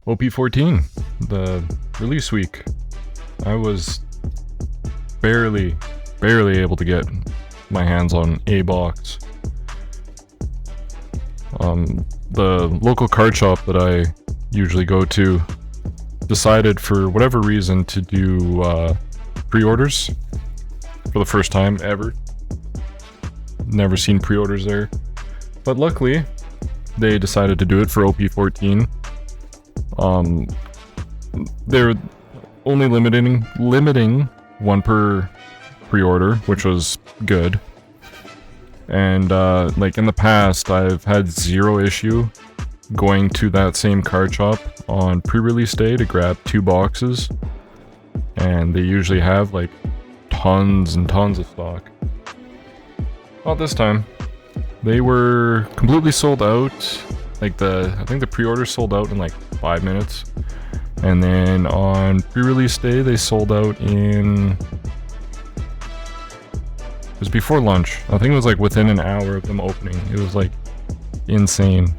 OP-14, the release week. I was barely able to get my hands on a box. The local card shop that I usually go to decided for whatever reason to do pre-orders for the first time ever. Never seen pre-orders there. But luckily, they decided to do it for OP-14. They're only limiting one per pre-order, which was good. And like in the past, I've had zero issue going to that same card shop on pre-release day to grab 2 boxes. And they usually have like tons and tons of stock. Not this time. They were completely sold out. Like I think the pre-order sold out in like 5 minutes. And then on pre-release day, they sold out in... It was before lunch. I think it was like within an hour of them opening. It was like insane.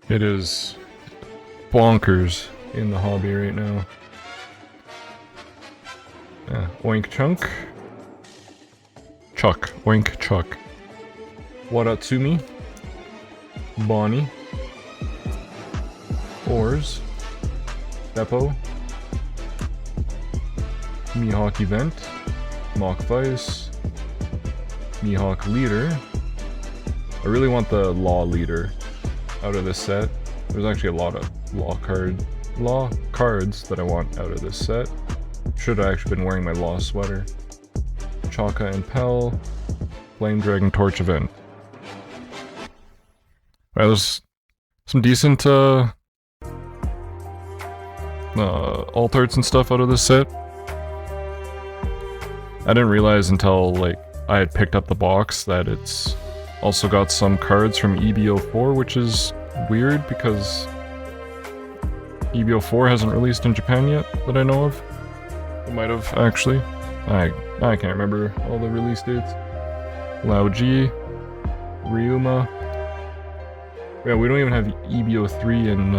It is bonkers in the hobby right now. Oink Chunk. Chuck. Oink Chuck. Watatsumi. Bonnie. Oars. Beppo. Mihawk Event. Mock Vice. Mihawk Leader. I really want the Law Leader out of this set. There's actually a lot of law cards that I want out of this set. Should have actually been wearing my law sweater. Chaka and Pell. Flame Dragon Torch Event. Right, there's some decent alt arts and stuff out of this set. I didn't realize until like I had picked up the box that it's also got some cards from EBO4, which is weird because EBO4 hasn't released in Japan yet that I know of. It might have actually. I can't remember all the release dates. Lao G, Ryuma. Yeah, we don't even have EBO3 in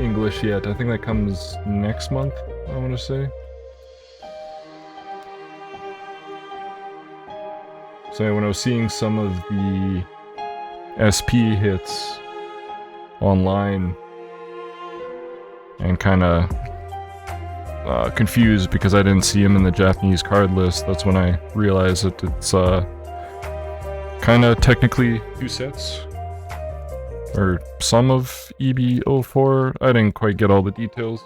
English yet. I think that comes next month, I want to say. So when I was seeing some of the SP hits online and kind of confused because I didn't see him in the Japanese card list, that's when I realized that it's kind of technically 2 sets. Or some of EB04. I didn't quite get all the details.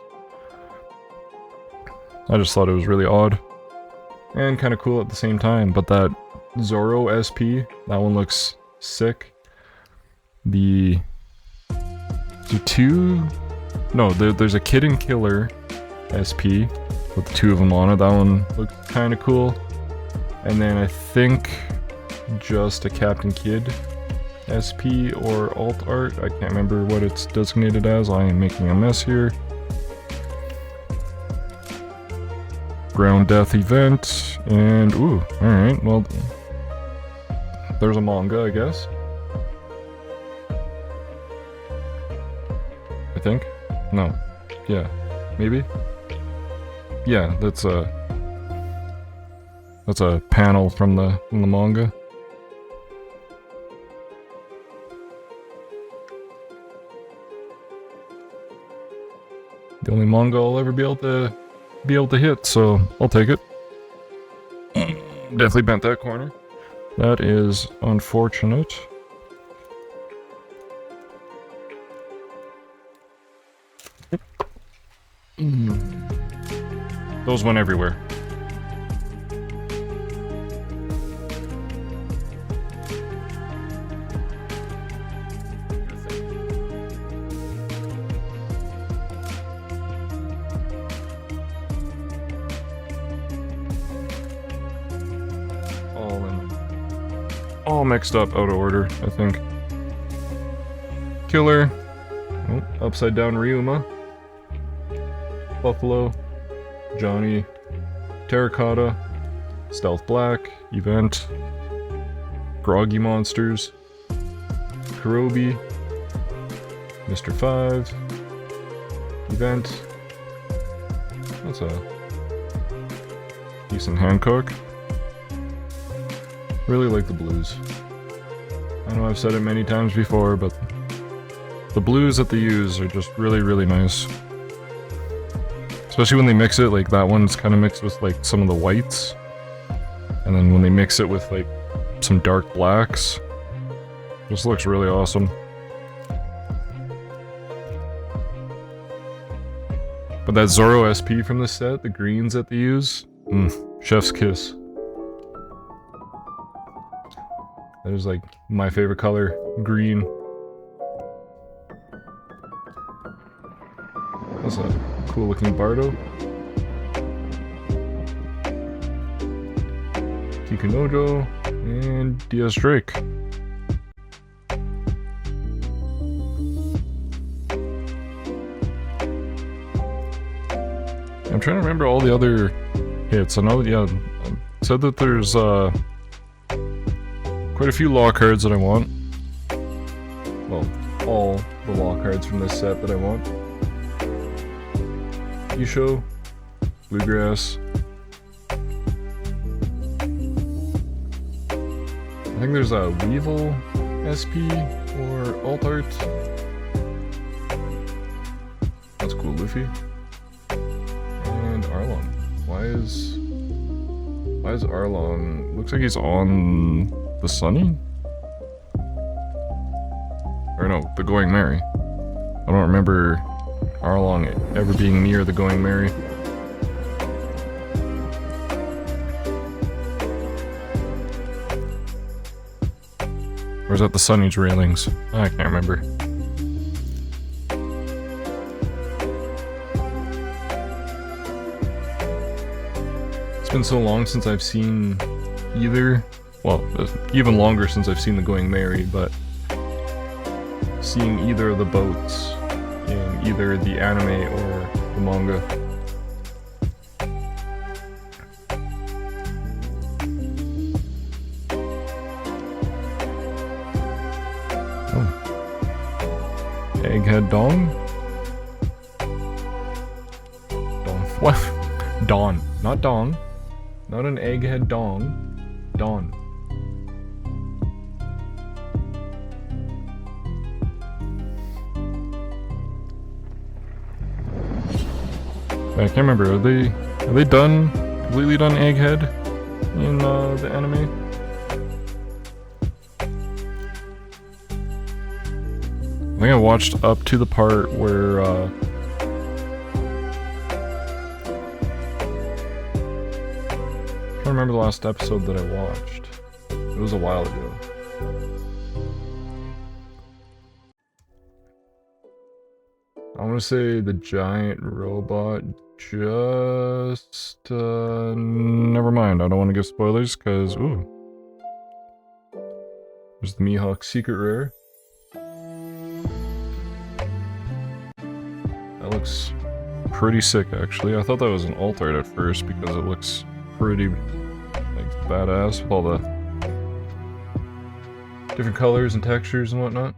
I just thought it was really odd. And kind of cool at the same time. But that Zoro SP, that one looks sick. There's a Kid and Killer SP with 2 of them on it. That one looks kind of cool. And then I think just a Captain Kid SP or alt art. I can't remember what it's designated as. I am making a mess here. Ground Death Event. And ooh, alright, well, there's a manga, I guess. I think. No. Yeah. Maybe? Yeah, that's a panel from the manga. The only manga I'll ever be able to hit, so I'll take it. Definitely bent that corner. That is unfortunate. Those went everywhere. All mixed up, out of order, I think. Killer. Oh, upside down Ryuma. Buffalo. Johnny. Terracotta. Stealth Black. Event. Groggy Monsters. Kurobi, Mr. 5, Event. That's a decent Hancock. Really like the blues. I know I've said it many times before, but the blues that they use are just really, really nice. Especially when they mix it, like that one's kind of mixed with like some of the whites. And then when they mix it with like some dark blacks, just looks really awesome. But that Zoro SP from the set, the greens that they use, chef's kiss. That is like my favorite color, green. That's a cool looking Bardo. Kikunojo and Diaz Drake. I'm trying to remember all the other hits. I know that, yeah, I said that there's quite a few law cards that I want. Well, all the law cards from this set that I want. Isho, Bluegrass. I think there's a Weevil SP or Alt Art. That's cool, Luffy. And Arlong. Why is Arlong? Looks like he's on the Sunny? Or no, the Going Merry. I don't remember Arlong ever being near the Going Merry. Or is that the Sunny's railings? I can't remember. It's been so long since I've seen either. Well, even longer since I've seen the Going Merry, but seeing either of the boats in either the anime or the manga. Oh. Egghead Dong? Dong. What? Dawn. Not Dong. Not an egghead Dong. Dawn. I can't remember. Are they done? Completely done Egghead in the anime? I think I watched up to the part where I can't remember the last episode that I watched. It was a while ago. I want to say the giant robot just, never mind. I don't want to give spoilers, because, ooh. There's the Mihawk Secret Rare. That looks pretty sick, actually. I thought that was an alt art at first, because it looks pretty, like, badass with all the different colors and textures and whatnot.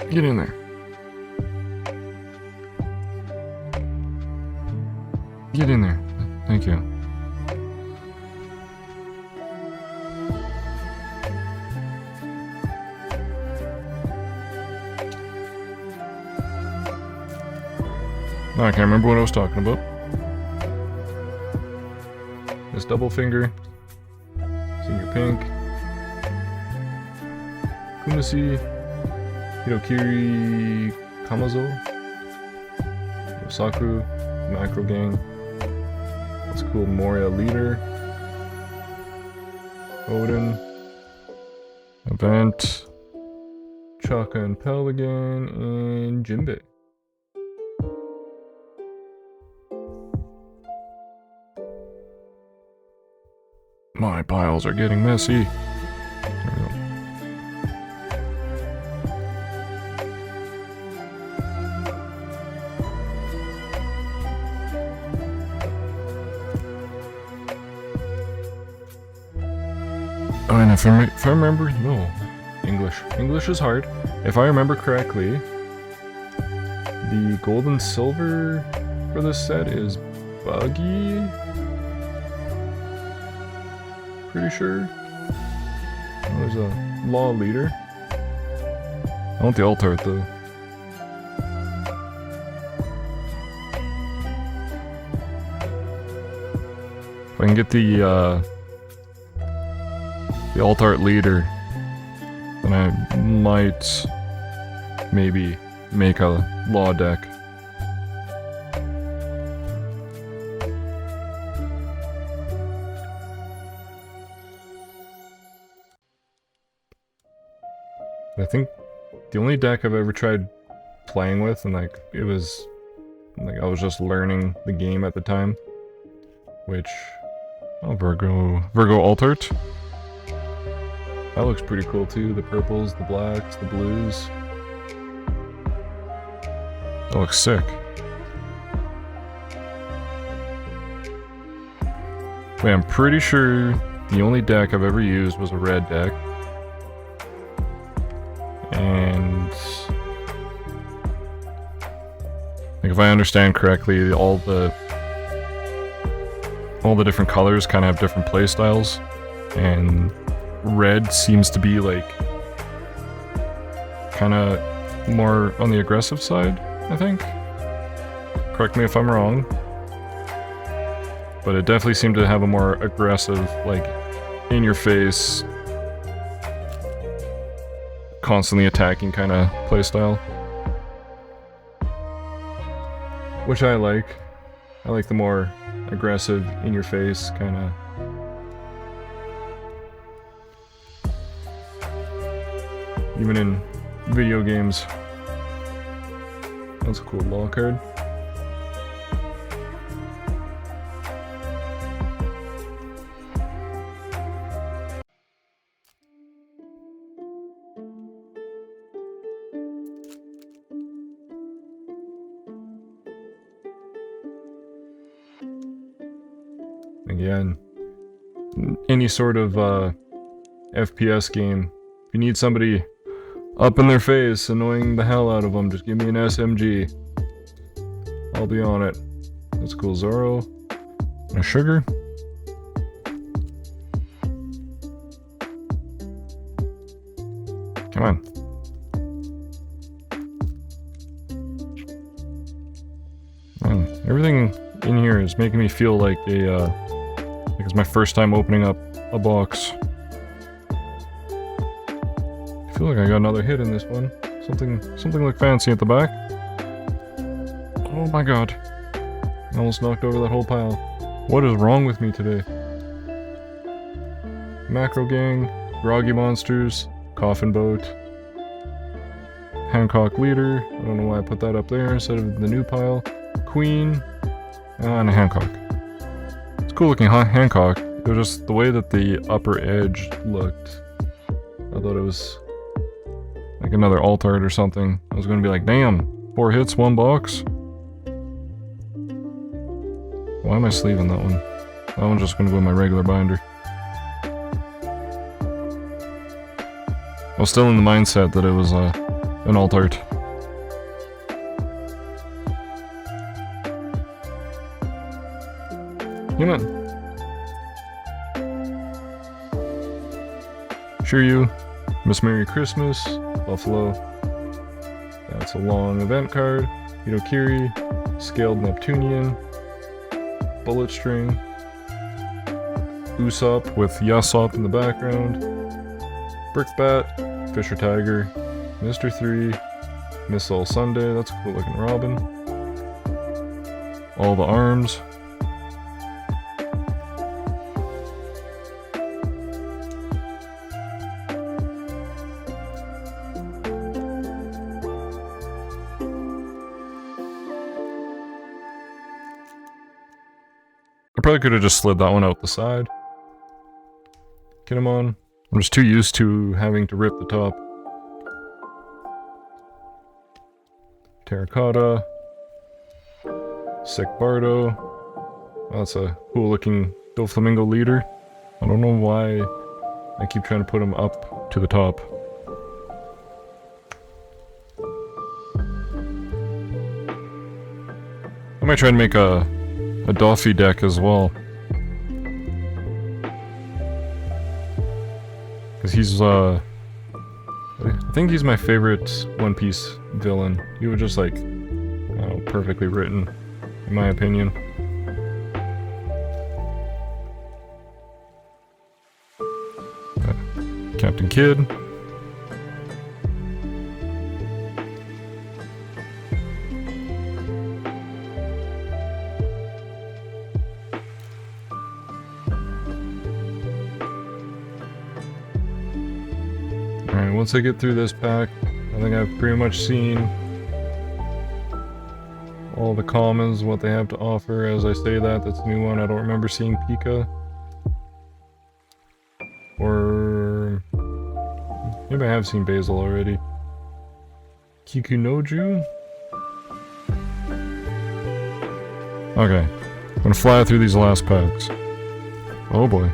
Get in there. Get in there. Thank you. No, I can't remember what I was talking about. This double finger. Senior Pink. Kumasi. Hirokiri Kamazo, Yosaku, Macro Gang, that's cool, Moria Leader, Odin, Event, Chaka and Pelican, and Jinbei. My piles are getting messy. There we go. Oh, and if I remember, no, English is hard. If I remember correctly, the gold and silver for this set is buggy. Pretty sure. Oh, there's a law leader. I want the alt art though. If I can get the alt art leader, then I might maybe make a law deck. I think the only deck I've ever tried playing with, and like it was like I was just learning the game at the time, which Virgo alt art. That looks pretty cool too. The purples, the blacks, the blues. That looks sick. Wait, I'm pretty sure the only deck I've ever used was a red deck. And like if I understand correctly, all the different colors kind of have different play styles, and red seems to be like kind of more on the aggressive side, I think. Correct me if I'm wrong, but it definitely seemed to have a more aggressive, like in your face, constantly attacking kind of playstyle, which I like. I like the more aggressive, in your face kind of. Even in video games. That's a cool law card. Again, any sort of FPS game, if you need somebody up in their face, annoying the hell out of them, just give me an SMG. I'll be on it. That's cool. Zoro. And a sugar. Come on. Man, everything in here is making me feel like like it's my first time opening up a box. I feel like I got another hit in this one. Something like fancy at the back. Oh my god. I almost knocked over that whole pile. What is wrong with me today? Macro Gang, Groggy Monsters, Coffin Boat, Hancock Leader. I don't know why I put that up there instead of the new pile. Queen, and a Hancock. It's a cool looking Hancock. It was just the way that the upper edge looked. I thought it was like another alt art or something. I was gonna be like, damn, 4 hits, 1 box. Why am I sleeving that one? That one's just gonna go in my regular binder. I was still in the mindset that it was an alt art. Come on. Sure you. Miss Merry Christmas. Buffalo. That's a long event card. Hitokiri. Scaled Neptunian. Bullet String. Usopp with Yasop in the background. Brickbat. Fisher Tiger. Mr. 3. Missile Sunday. That's a cool looking Robin. All the arms. I probably could have just slid that one out the side. Get him on. I'm just too used to having to rip the top. Terracotta. Sick Bardo. That's a cool looking Doflamingo leader. I don't know why I keep trying to put them up to the top. I might try and make a Doffy deck as well. Because he's, I think he's my favorite One Piece villain. He was just like, I don't know, perfectly written, in my opinion. Captain Kidd. Alright, once I get through this pack, I think I've pretty much seen all the commons, what they have to offer. As I say that, that's a new one. I don't remember seeing Pika. Or maybe I have seen Basil already. Kikunoju? Okay. I'm gonna fly through these last packs. Oh boy.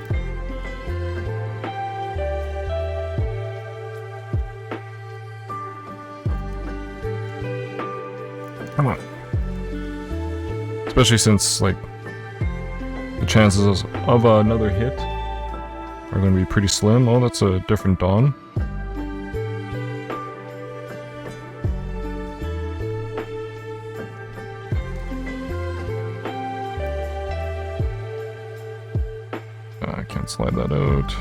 Come on. Especially since, like, the chances of another hit are going to be pretty slim. Oh, that's a different Dawn. I can't slide that out.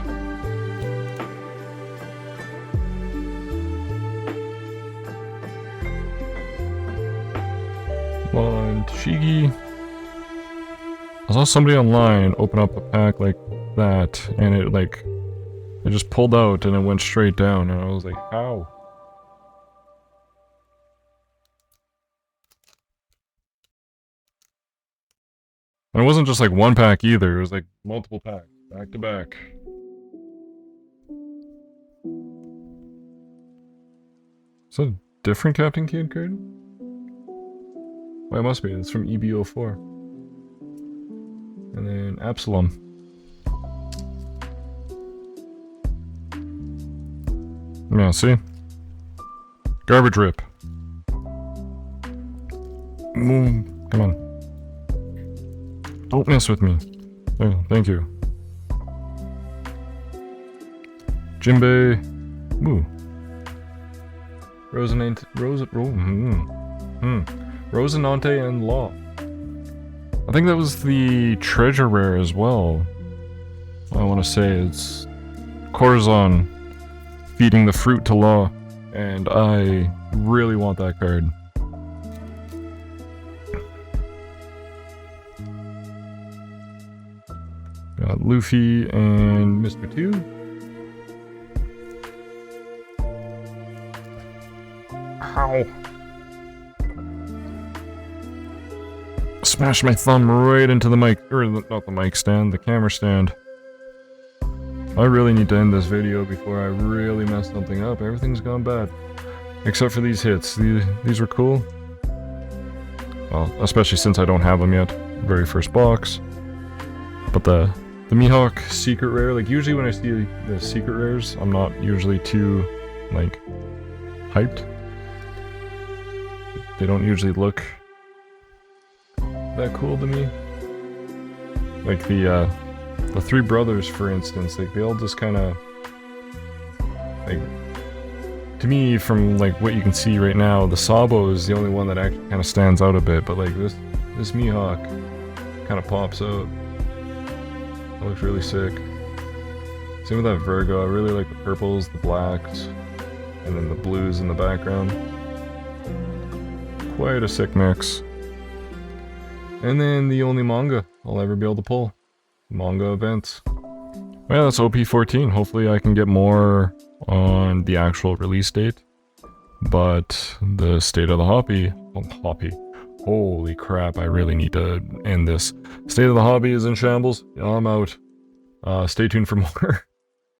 Blind Shigi. I saw somebody online open up a pack like that, and it just pulled out and it went straight down, and I was like, how? And it wasn't just like one pack either, it was like multiple packs, back to back. Is that a different Captain Kidd card? Well, it must be, it's from EB04. And then Absalom. Yeah, see? Garbage rip. Come on. Don't mess with me. Oh, thank you. Jinbei. Ooh. Rosinante and Law. I think that was the treasure rare as well. I want to say it's Corazon feeding the fruit to Law, and I really want that card. Got Luffy and Mr. 2. Ow. Smashed my thumb right into the mic, or not the mic stand, the camera stand. I really need to end this video before I really mess something up. Everything's gone bad. Except for these hits. These were cool. Well, especially since I don't have them yet. Very first box. But the Mihawk secret rare, like usually when I see the secret rares, I'm not usually too, like, hyped. They don't usually look that cool to me. Like the three brothers, for instance, like they all just kind of, like, to me, from like what you can see right now, the Sabo is the only one that actually kind of stands out a bit. But like this Mihawk kind of pops out. That looks really sick. Same with that Virgo. I really like the purples, the blacks, and then the blues in the background. Quite a sick mix. And then the only manga I'll ever be able to pull. Manga events. Well, that's OP-14. Hopefully I can get more on the actual release date. But the state of the hobby... Holy crap, I really need to end this. State of the hobby is in shambles. I'm out. Stay tuned for more.